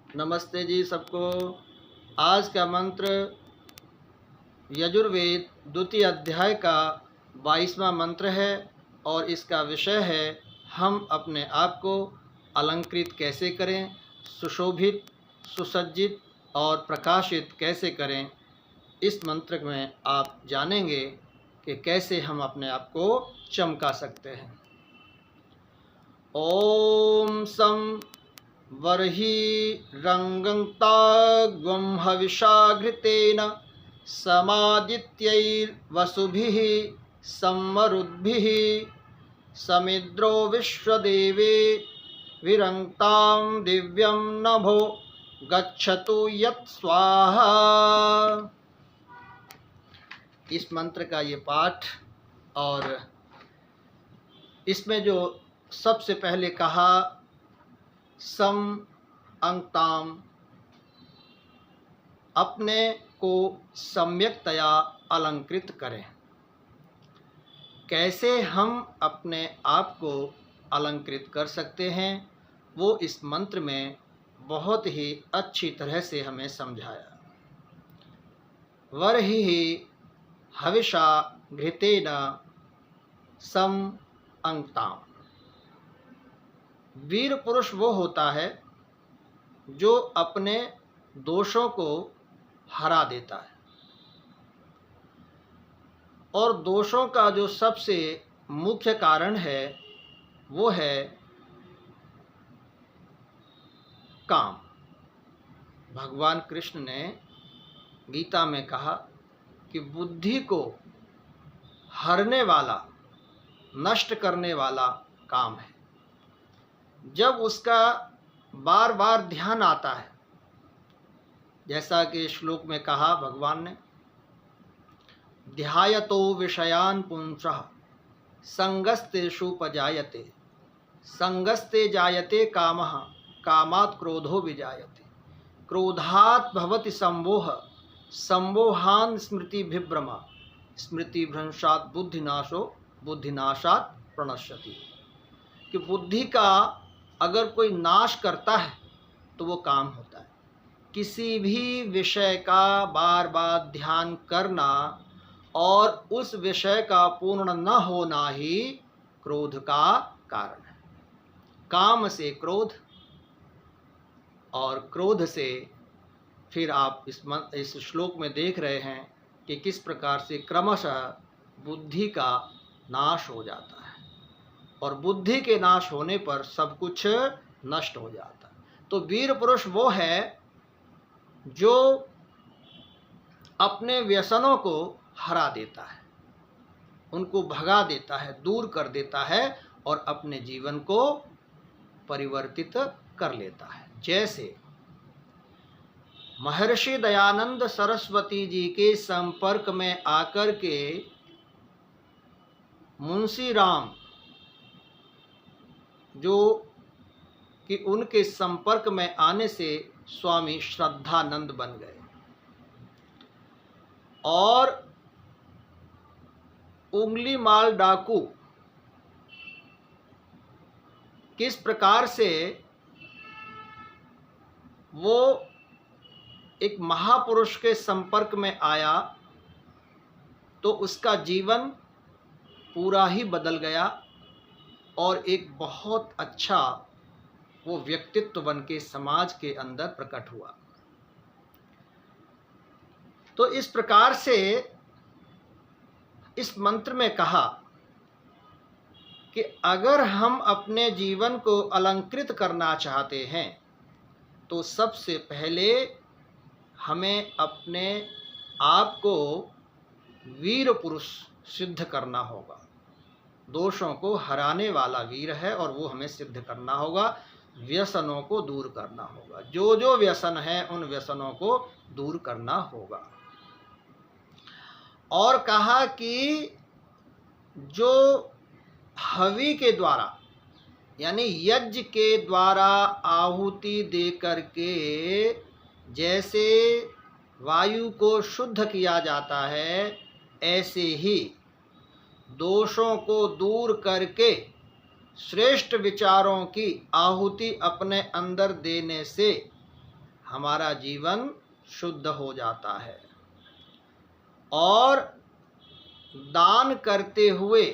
नमस्ते जी सबको। आज का मंत्र यजुर्वेद द्वितीय अध्याय का 22वां मंत्र है और इसका विषय है हम अपने आप को अलंकृत कैसे करें, सुशोभित, सुसज्जित और प्रकाशित कैसे करें। इस मंत्र में आप जानेंगे कि कैसे हम अपने आप को चमका सकते हैं। ओम सं वर्हिरङ्गन्ताग्वं हविषा घृतेन समादित्यैर्वसुभिः सम्मरुद्भिः समिद्रो विश्वदेवे विरङ्क्तां दिव्यं नभो गच्छतु यत् स्वाहा। इस मंत्र का ये पाठ और इसमें जो सबसे पहले कहा सम अंगताम, अपने को सम्यकतया अलंकृत करें। कैसे हम अपने आप को अलंकृत कर सकते हैं वो इस मंत्र में बहुत ही अच्छी तरह से हमें समझाया। वरहि हविषा घृतेन सम अंगताम। वीर पुरुष वो होता है जो अपने दोषों को हरा देता है, और दोषों का जो सबसे मुख्य कारण है वो है काम। भगवान कृष्ण ने गीता में कहा कि बुद्धि को हरने वाला, नष्ट करने वाला काम है। जब उसका बार बार ध्यान आता है, जैसा कि श्लोक में कहा भगवान ने, ध्यायतो विषयान पुंसः संगस्तेषुपजायते संगस्ते जायते कामः कामात् क्रोधो विजायते क्रोधात् भवति सम्मोह सम्मोहान् स्मृतिभिभ्रम स्मृतिभ्रंशात् बुद्धिनाशो बुद्धिनाशात् प्रणश्यति। कि बुद्धि का अगर कोई नाश करता है तो वो काम होता है। किसी भी विषय का बार बार ध्यान करना और उस विषय का पूर्ण न होना ही क्रोध का कारण है। काम से क्रोध, और क्रोध से फिर आप इस श्लोक में देख रहे हैं कि किस प्रकार से क्रमशः बुद्धि का नाश हो जाता है, और बुद्धि के नाश होने पर सब कुछ नष्ट हो जाता है। तो वीर पुरुष वो है जो अपने व्यसनों को हरा देता है, उनको भगा देता है, दूर कर देता है और अपने जीवन को परिवर्तित कर लेता है। जैसे महर्षि दयानंद सरस्वती जी के संपर्क में आकर के मुंशी राम जो कि उनके संपर्क में आने से स्वामी श्रद्धानंद बन गए, और उंगली माल डाकू किस प्रकार से वो एक महापुरुष के संपर्क में आया तो उसका जीवन पूरा ही बदल गया और एक बहुत अच्छा वो व्यक्तित्व बन के समाज के अंदर प्रकट हुआ। तो इस प्रकार से इस मंत्र में कहा कि अगर हम अपने जीवन को अलंकृत करना चाहते हैं तो सबसे पहले हमें अपने आप को वीर पुरुष सिद्ध करना होगा। दोषों को हराने वाला वीर है और वो हमें सिद्ध करना होगा। व्यसनों को दूर करना होगा, जो जो व्यसन है उन व्यसनों को दूर करना होगा। और कहा कि जो हवि के द्वारा यानी यज्ञ के द्वारा आहुति दे करके जैसे वायु को शुद्ध किया जाता है, ऐसे ही दोषों को दूर करके श्रेष्ठ विचारों की आहुति अपने अंदर देने से हमारा जीवन शुद्ध हो जाता है और दान करते हुए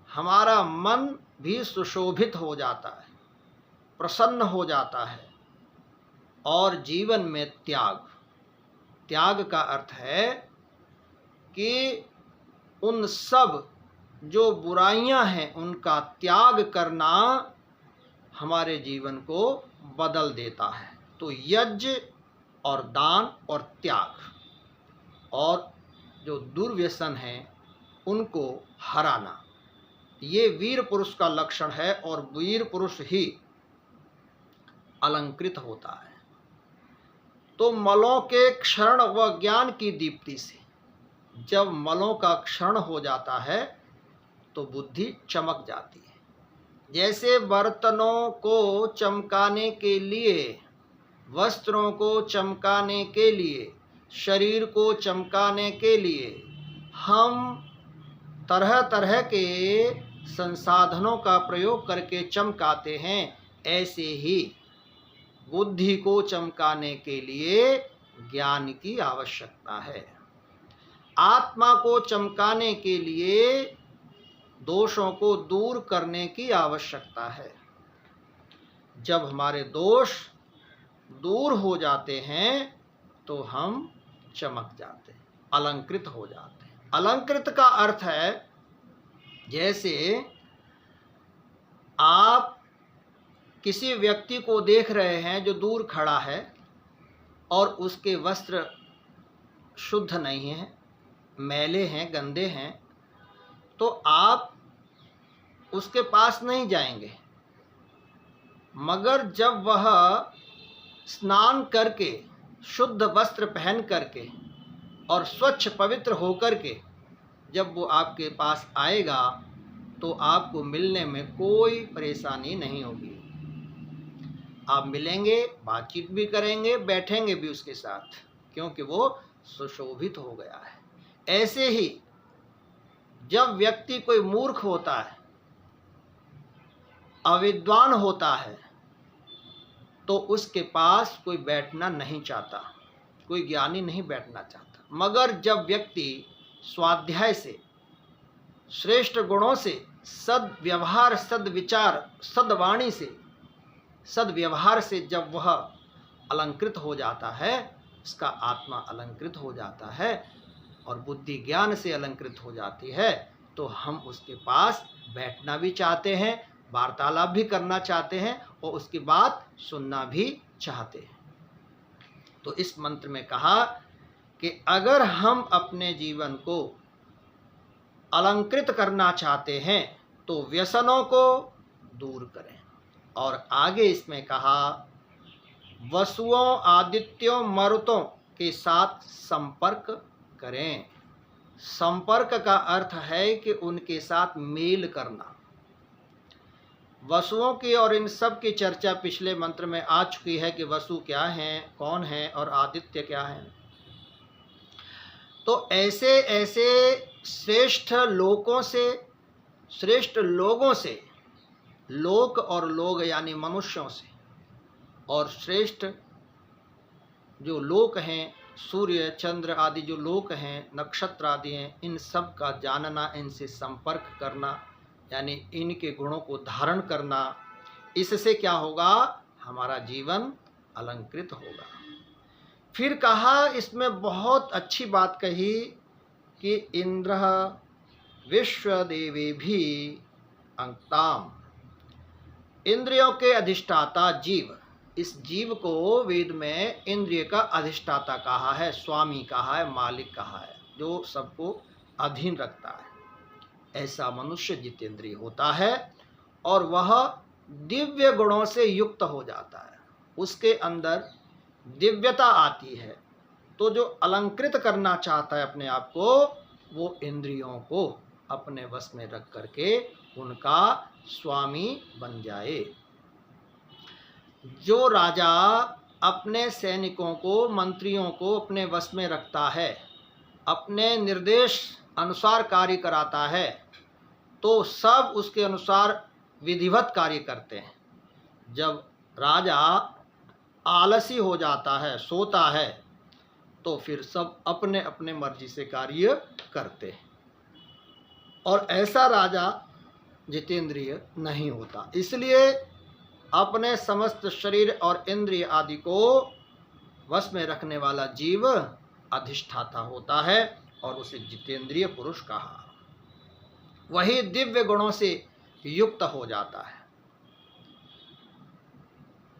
हमारा मन भी सुशोभित हो जाता है, प्रसन्न हो जाता है। और जीवन में त्याग का अर्थ है कि उन सब जो बुराइयां हैं उनका त्याग करना हमारे जीवन को बदल देता है। तो यज्ञ और दान और त्याग और जो दुर्व्यसन हैं उनको हराना, ये वीर पुरुष का लक्षण है। और वीर पुरुष ही अलंकृत होता है। तो मलों के क्षरण व ज्ञान की दीप्ति से, जब मलों का क्षरण हो जाता है तो बुद्धि चमक जाती है। जैसे बर्तनों को चमकाने के लिए, वस्त्रों को चमकाने के लिए, शरीर को चमकाने के लिए हम तरह तरह के संसाधनों का प्रयोग करके चमकाते हैं, ऐसे ही बुद्धि को चमकाने के लिए ज्ञान की आवश्यकता है। आत्मा को चमकाने के लिए दोषों को दूर करने की आवश्यकता है। जब हमारे दोष दूर हो जाते हैं तो हम चमक जाते हैं, अलंकृत हो जाते हैं। अलंकृत का अर्थ है जैसे आप किसी व्यक्ति को देख रहे हैं जो दूर खड़ा है और उसके वस्त्र शुद्ध नहीं हैं, मैले हैं, गंदे हैं, तो आप उसके पास नहीं जाएंगे। मगर जब वह स्नान करके, शुद्ध वस्त्र पहन करके और स्वच्छ पवित्र होकर के जब वो आपके पास आएगा तो आपको मिलने में कोई परेशानी नहीं होगी। आप मिलेंगे, बातचीत भी करेंगे, बैठेंगे भी उसके साथ, क्योंकि वो सुशोभित हो गया है। ऐसे ही जब व्यक्ति कोई मूर्ख होता है, अविद्वान होता है, तो उसके पास कोई बैठना नहीं चाहता, कोई ज्ञानी नहीं बैठना चाहता। मगर जब व्यक्ति स्वाध्याय से, श्रेष्ठ गुणों से, सद्व्यवहार, सद्विचार, सद्वाणी से, सद्व्यवहार से जब वह अलंकृत हो जाता है, उसका आत्मा अलंकृत हो जाता है और बुद्धि ज्ञान से अलंकृत हो जाती है, तो हम उसके पास बैठना भी चाहते हैं, वार्तालाप भी करना चाहते हैं और उसकी बात सुनना भी चाहते हैं। तो इस मंत्र में कहा कि अगर हम अपने जीवन को अलंकृत करना चाहते हैं तो व्यसनों को दूर करें। और आगे इसमें कहा वसुओं, आदित्यों, मरुतों के साथ संपर्क करें। संपर्क का अर्थ है कि उनके साथ मेल करना। वसुओं की और इन सब की चर्चा पिछले मंत्र में आ चुकी है कि वसु क्या हैं, कौन हैं और आदित्य क्या हैं। तो ऐसे ऐसे श्रेष्ठ लोकों से, श्रेष्ठ लोगों से, लोक और लोग यानी मनुष्यों से, और श्रेष्ठ जो लोक हैं, सूर्य चंद्र आदि जो लोक हैं, नक्षत्र आदि हैं, इन सब का जानना, इनसे संपर्क करना, यानी इनके गुणों को धारण करना। इससे क्या होगा? हमारा जीवन अलंकृत होगा। फिर कहा, इसमें बहुत अच्छी बात कही कि इंद्र विश्वदेवी भी अंक्ताम, इंद्रियों के अधिष्ठाता जीव। इस जीव को वेद में इंद्रिय का अधिष्ठाता कहा है, स्वामी कहा है, मालिक कहा है, जो सबको अधीन रखता है। ऐसा मनुष्य जितेंद्रिय होता है और वह दिव्य गुणों से युक्त हो जाता है, उसके अंदर दिव्यता आती है। तो जो अलंकृत करना चाहता है अपने आप को, वो इंद्रियों को अपने वश में रख करके उनका स्वामी बन जाए। जो राजा अपने सैनिकों को, मंत्रियों को अपने वश में रखता है, अपने निर्देश अनुसार कार्य कराता है, तो सब उसके अनुसार विधिवत कार्य करते हैं। जब राजा आलसी हो जाता है, सोता है, तो फिर सब अपने अपने मर्जी से कार्य करते हैं। और ऐसा राजा जितेंद्रिय नहीं होता। इसलिए अपने समस्त शरीर और इंद्रिय आदि को वश में रखने वाला जीव अधिष्ठाता होता है और उसे जितेंद्रिय पुरुष कहा। वही दिव्य गुणों से युक्त हो जाता है।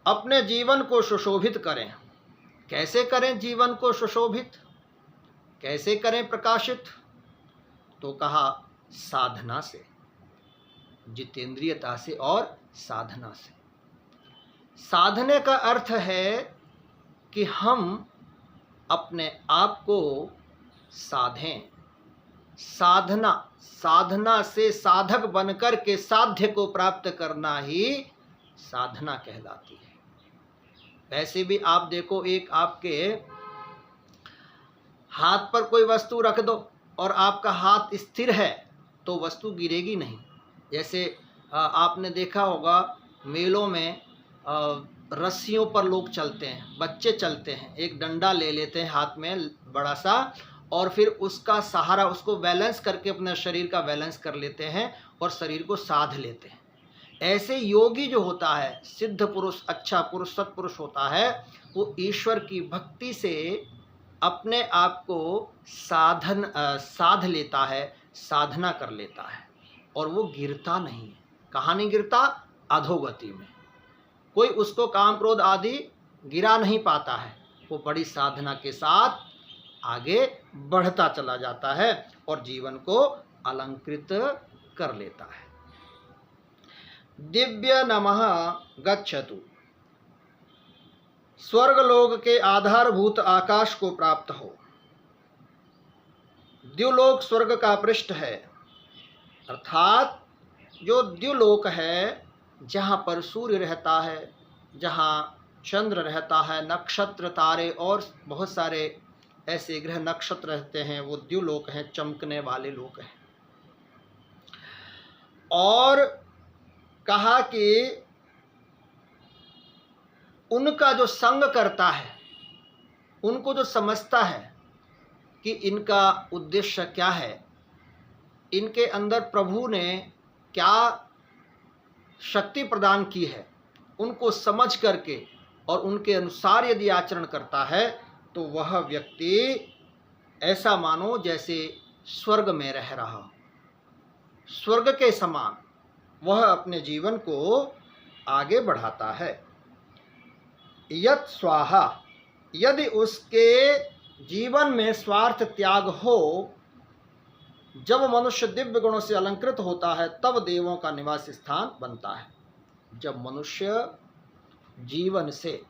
अपने जीवन को सुशोभित करें। कैसे करें जीवन को सुशोभित, कैसे करें प्रकाशित? तो कहा साधना से, जितेंद्रियता से और साधना से। साधने का अर्थ है कि हम अपने आप को साधें। साधना से साधक बनकर के साध्य को प्राप्त करना ही साधना कहलाती है। वैसे भी आप देखो, एक आपके हाथ पर कोई वस्तु रख दो और आपका हाथ स्थिर है तो वस्तु गिरेगी नहीं। जैसे आपने देखा होगा मेलों में रस्सियों पर लोग चलते हैं, बच्चे चलते हैं, एक डंडा ले लेते हैं हाथ में बड़ा सा और फिर उसका सहारा, उसको बैलेंस करके अपने शरीर का बैलेंस कर लेते हैं और शरीर को साध लेते हैं। ऐसे योगी जो होता है, सिद्ध पुरुष, अच्छा पुरुष, सत्पुरुष होता है, वो ईश्वर की भक्ति से अपने आप को साध लेता है, साधना कर लेता है और वो गिरता नहीं है। कहाँ नहीं गिरता? अधोगति में। कोई उसको काम क्रोध आदि गिरा नहीं पाता है। वो बड़ी साधना के साथ आगे बढ़ता चला जाता है और जीवन को अलंकृत कर लेता है। दिव्य नमः गच्छतु। स्वर्गलोक के आधारभूत आकाश को प्राप्त हो। द्युलोक स्वर्ग का पृष्ठ है, अर्थात जो द्युलोक है, जहाँ पर सूर्य रहता है, जहाँ चंद्र रहता है, नक्षत्र तारे और बहुत सारे ऐसे ग्रह नक्षत्र रहते हैं, वो द्युलोक हैं, चमकने वाले लोक हैं। और कहा कि उनका जो संग करता है, उनको जो समझता है कि इनका उद्देश्य क्या है, इनके अंदर प्रभु ने क्या शक्ति प्रदान की है, उनको समझ करके और उनके अनुसार यदि आचरण करता है तो वह व्यक्ति ऐसा मानो जैसे स्वर्ग में रह रहा, स्वर्ग के समान वह अपने जीवन को आगे बढ़ाता है। यत् स्वाहा, यदि उसके जीवन में स्वार्थ त्याग हो, जब मनुष्य दिव्य गुणों से अलंकृत होता है तब देवों का निवास स्थान बनता है। जब मनुष्य जीवन से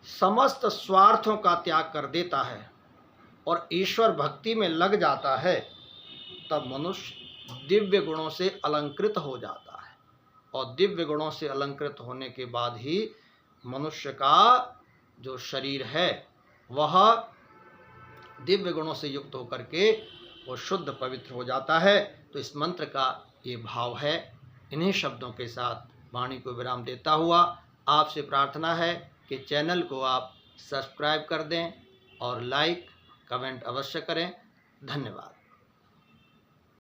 समस्त स्वार्थों का त्याग कर देता है और ईश्वर भक्ति में लग जाता है, तब मनुष्य दिव्य गुणों से अलंकृत हो जाता है। और दिव्य गुणों से अलंकृत होने के बाद ही मनुष्य का जो शरीर है वह दिव्य गुणों से युक्त होकर के वो शुद्ध पवित्र हो जाता है। तो इस मंत्र का ये भाव है। इन्हीं शब्दों के साथ वाणी को विराम देता हुआ आपसे प्रार्थना है कि चैनल को आप सब्सक्राइब कर दें और लाइक कमेंट अवश्य करें। धन्यवाद।